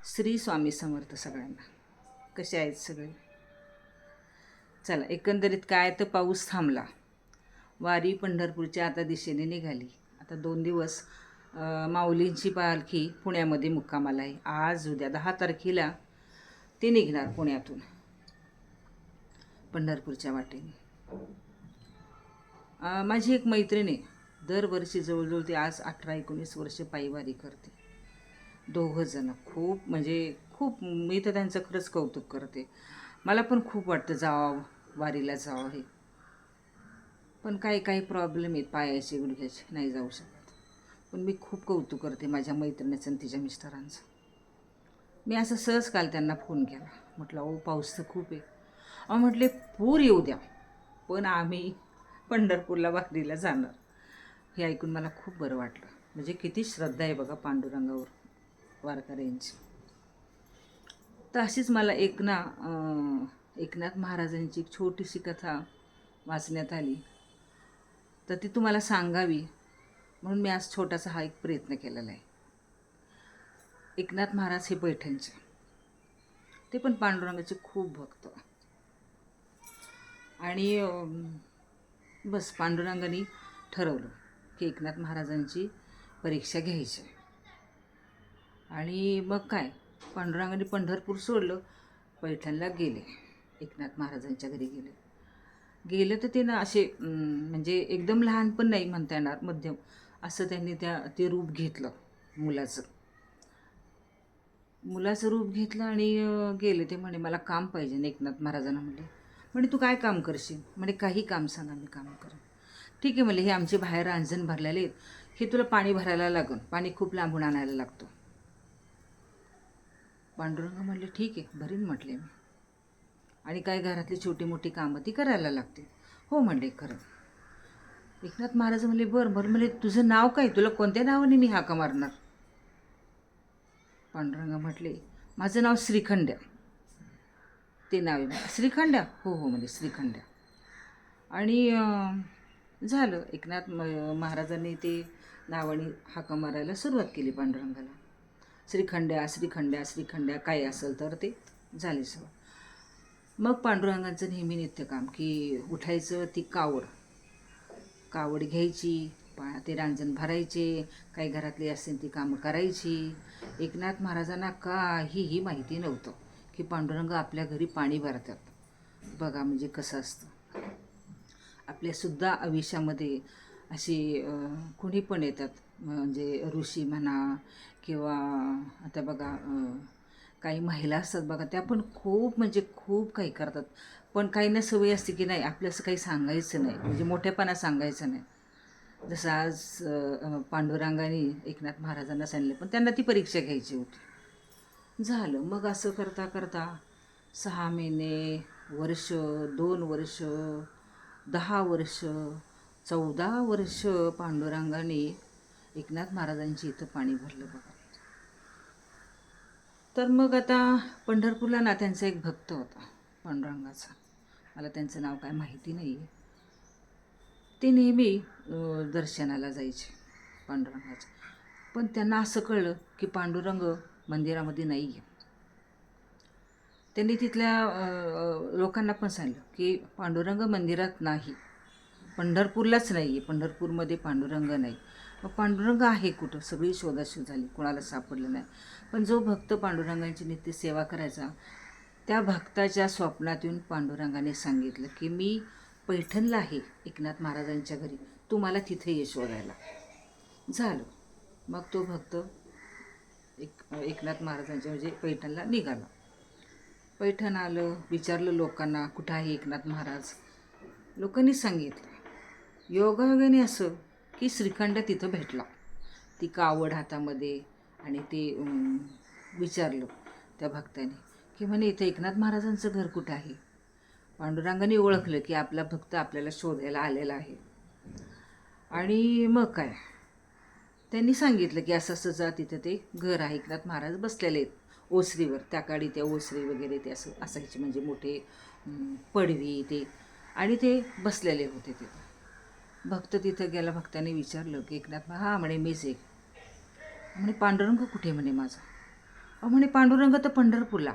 श्री स्वामी समर्थ सगळ्यांना. कसे आहेत सगळे? चला, एकंदरीत काय तर पाऊस थांबला. वारी पंढरपूरच्या आता दिशेने निघाली. आता 2 दिवस माऊलींची पालखी पुण्यामध्ये मुक्कामाला आहे. आज उद्या 10 तारखेला ते निघणार पुण्यातून पंढरपूरच्या वाटेने. माझी एक मैत्रीण आहे, दरवर्षी जवळजवळ ती आज 18-19 वर्ष पायीवारी करते. 2 जण खूप म्हणजे खूप, मी तर त्यांचं खरंच कौतुक करते. मला पण खूप वाटतं जावं, वारीला जावं हे. पण काही काही प्रॉब्लेम आहेत, पायाचे गुडघ्याचे, नाही जाऊ शकत. पण मी खूप कौतुक करते माझ्या मैत्रिणीचं आणि तिच्या मिस्टरांचं. मी असं सहज काल त्यांना फोन केला. म्हटलं, ओ पाऊस तर खूप आहे. म्हटले पूर येऊ द्या, पण आम्ही पंढरपूरला वारीला जाणार. हे ऐकून मला खूप बरं वाटलं. म्हणजे किती श्रद्धा आहे बघा पांडुरंगावर वारकऱ्यांची. तर अशीच मला एकनाथ महाराजांची एक छोटीशी कथा वाचण्यात आली, तर ती तुम्हाला सांगावी म्हणून मी आज छोटासा हा एक प्रयत्न केलेला आहे. एकनाथ महाराज हे पैठणचे, ते पण पांडुरंगाचे खूप भक्त. आणि बस पांडुरंगाने ठरवलं की एकनाथ महाराजांची परीक्षा घ्यायची. आणि मग काय, पांडुरंगाने पंढरपूर सोडलं, पैठणला गेले. एकनाथ महाराजांच्या घरी गेलं तर ते ना असे म्हणजे एकदम लहान पण नाही म्हणता येणार, मध्यम असं त्यांनी ते रूप घेतलं. मुलाचं रूप घेतलं आणि गेले. ते म्हणे मला काम पाहिजे. एकनाथ महाराजांना म्हणे तू काय काम करशील? म्हणे काही काम सांगा, मी काम करेन. ठीक आहे म्हणे, हे आमचे बाहेर रांजण भरलेले आहेत, हे तुला पाणी भरायला लागून, पाणी खूप लांबून आणायला लागतो. पांडुरंग म्हणले ठीक आहे, भरीन म्हटले मी. आणि काय घरातली छोटी मोठी कामं ती करायला लागते. हो म्हणले, खरं. एकनाथ महाराज म्हणले बरं म्हणले, तुझं नाव काय? तुला कोणत्या नावाने मी हाका मारणार? पांडुरंग म्हटले, माझं नाव श्रीखंड्या. ते नाव आहे. श्रीखंड्या? हो हो म्हणजे श्रीखंड्या. आणि झालं. एकनाथ महाराजांनी ते नावाने हाका मारायला सुरुवात केली पांडुरंगाला. श्रीखंड्या श्रीखंड्या श्रीखंड्या, काय असेल तर ते झाले सगळं. मग पांडुरंगाचं नेहमी नित्यकाम की उठायचं, ती कावड घ्यायची, ते रांजण भरायचे, काही घरातली असेल ती कामं करायची. एकनाथ महाराजांना काहीही माहिती नव्हतं की पांडुरंग आपल्या घरी पाणी भरतात. बघा म्हणजे कसं असतं. आपल्यासुद्धा आयुष्यामध्ये अशी कोणी पण येतात, म्हणजे ऋषी म्हणा किंवा आता बघा काही महिला असतात बघा, त्या पण खूप म्हणजे खूप काही करतात. पण काहींना सवय असते की नाही आपलं असं काही सांगायचं नाही, म्हणजे मोठेपणा सांगायचं नाही. जसं आज पांडुरंगाने एकनाथ महाराजांना सांगितलं, पण त्यांना ती परीक्षा घ्यायची होती. झालं. मग असं करता करता 6 महिने, वर्ष, 2 वर्ष, 10 वर्ष, 14 वर्ष पांडुरंगाने एकनाथ महाराजांची इथं पाणी भरलं बघा. तर मग आता पंढरपूरला ना त्यांचा एक भक्त होता पांडुरंगाचा, मला त्यांचं नाव काय माहिती नाही आहे. ते नेहमी दर्शनाला जायचे पांडुरंगाचं. पण त्यांना असं कळलं की पांडुरंग मंदिरामध्ये नाही आहे. त्यांनी तिथल्या लोकांना पण सांगितलं की पांडुरंग मंदिरात नाही, पंढरपूरलाच नाही आहे, पंढरपूरमध्ये पांडुरंग नाही. मग पांडुरंग आहे कुठं? सगळी शोधाशोध झाली, कोणाला सापडलं नाही. पण जो भक्त पांडुरंगांची नित्य सेवा करायचा, त्या भक्ताच्या स्वप्नात येऊन पांडुरंगाने सांगितलं की मी पैठणला आहे एकनाथ महाराजांच्या घरी, तू मला तिथे ये शोधायला. झालं. मग तो भक्त एकनाथ महाराजांच्या म्हणजे पैठणला निघाला. पैठण आलं, विचारलं लोकांना कुठं आहे एकनाथ महाराज. लोकांनी सांगितलं. योगायोगाने असं की श्रीखंड तिथं भेटला, ती कावड हातामध्ये. आणि ते विचारलं त्या भक्ताने की म्हणे इथं एकनाथ महाराजांचं घर कुठं आहे. पांडुरंगाने ओळखलं की आपला भक्त आपल्याला शोधायला आलेला आहे. आणि मग काय, त्यांनी सांगितलं की असं असं जा, तिथं ते घर आहे, एकनाथ महाराज बसलेले आहेत ओसरीवर. त्या काळी त्या ओसरी वगैरे ते असं असायचे, म्हणजे मोठे पडवी ते, आणि ते बसलेले होते तिथं. भक्त तिथं गेला. भक्ताने विचारलं की एकनाथ, हा म्हणे मीच एक. म्हणे पांडुरंग कुठे म्हणे माझा. म्हणे पांडुरंग तर पंढरपूरला.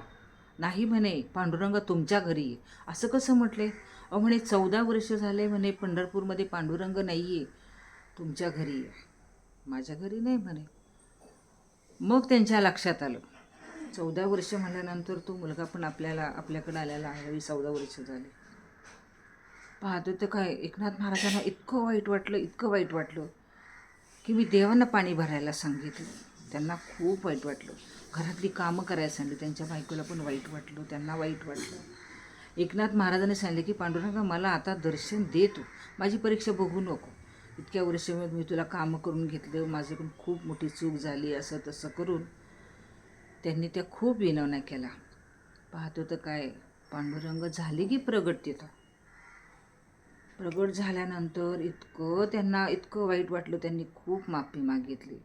नाही म्हणे, पांडुरंग तुमच्या घरी आहे. असं कसं म्हटले? म्हणे 14 वर्ष झाले म्हणे पंढरपूरमध्ये पांडुरंग नाही आहे, तुमच्या घरी आहे. माझ्या घरी नाही म्हणे. मग त्यांच्या लक्षात आलं, 14 वर्ष म्हणल्यानंतर तो मुलगा पण आपल्याकडे आलेला आहे. 14 वर्ष झाले. पाहतो तर काय, एकनाथ महाराजांना इतकं वाईट वाटलं, इतकं वाईट वाटलं की मी देवांना पाणी भरायला सांगितलं. त्यांना खूप वाईट वाटलं. घरातली कामं करायला सांगितली. त्यांच्या बायकोला पण वाईट वाटलं, त्यांना वाईट वाटलं. एकनाथ महाराजांनी सांगितले की पांडुरंगा मला आता दर्शन दे, तू माझी परीक्षा बघू नको. इतक्या वर्ष मी तुला कामं करून घेतलं, माझ्याकडून खूप मोठी चूक झाली, असं तसं करून त्यांनी त्या खूप विनवण्या केला. पाहतो तर काय, पांडुरंग झाले की प्रगट तिथं. प्रगट झाल्यानंतर त्यांना इतकं वाईट वाटलं, त्यांनी खूप माफी मागितली.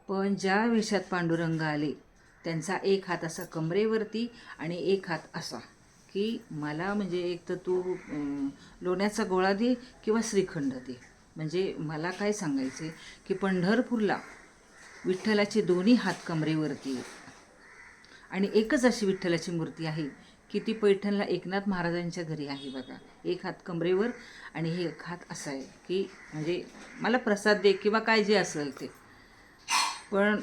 पण ज्या वेशात पांडुरंग आले, त्यांचा एक हात असा कमरेवरती आणि एक हात असा की मला म्हणजे एक तर तू लोण्याचा गोळा दे किंवा श्रीखंड दे. म्हणजे मला काय सांगायचे की पंढरपूरला विठ्ठलाचे दोन्ही हात कमरेवरती आणि एकच अशी विठ्ठलाची मूर्ती आहे की ती पैठणला एकनाथ महाराजांच्या घरी आहे बघा. एक हात कमरेवर आणि हे एक हात असा आहे की म्हणजे मला प्रसाद दे किंवा काय जे असेल ते. पण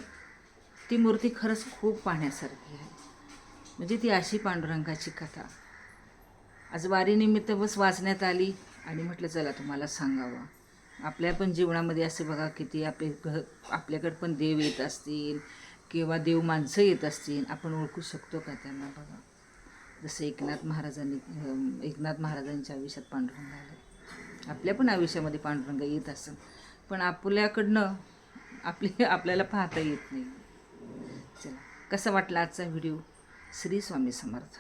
ती मूर्ती खरंच खूप पाहण्यासारखी आहे. म्हणजे ती अशी पांडुरंगाची कथा आज वारीनिमित्त बस वाचण्यात आली आणि म्हटलं चला तुम्हाला सांगावं. आपल्या पण जीवनामध्ये असे बघा किती आपल्याकडे पण देव येत असतील किंवा देव माणसं येत असतील, आपण ओळखू शकतो का त्यांना? बघा जसं एकनाथ महाराजांच्या आयुष्यात पांडुरंग आले. आपल्या पण आयुष्यामध्ये पांडुरंग येत असेल, पण आपल्याकडनं आपल्याला पाहता येत नाही. चला, कसा वाटला आजचा व्हिडिओ? श्री स्वामी समर्थ.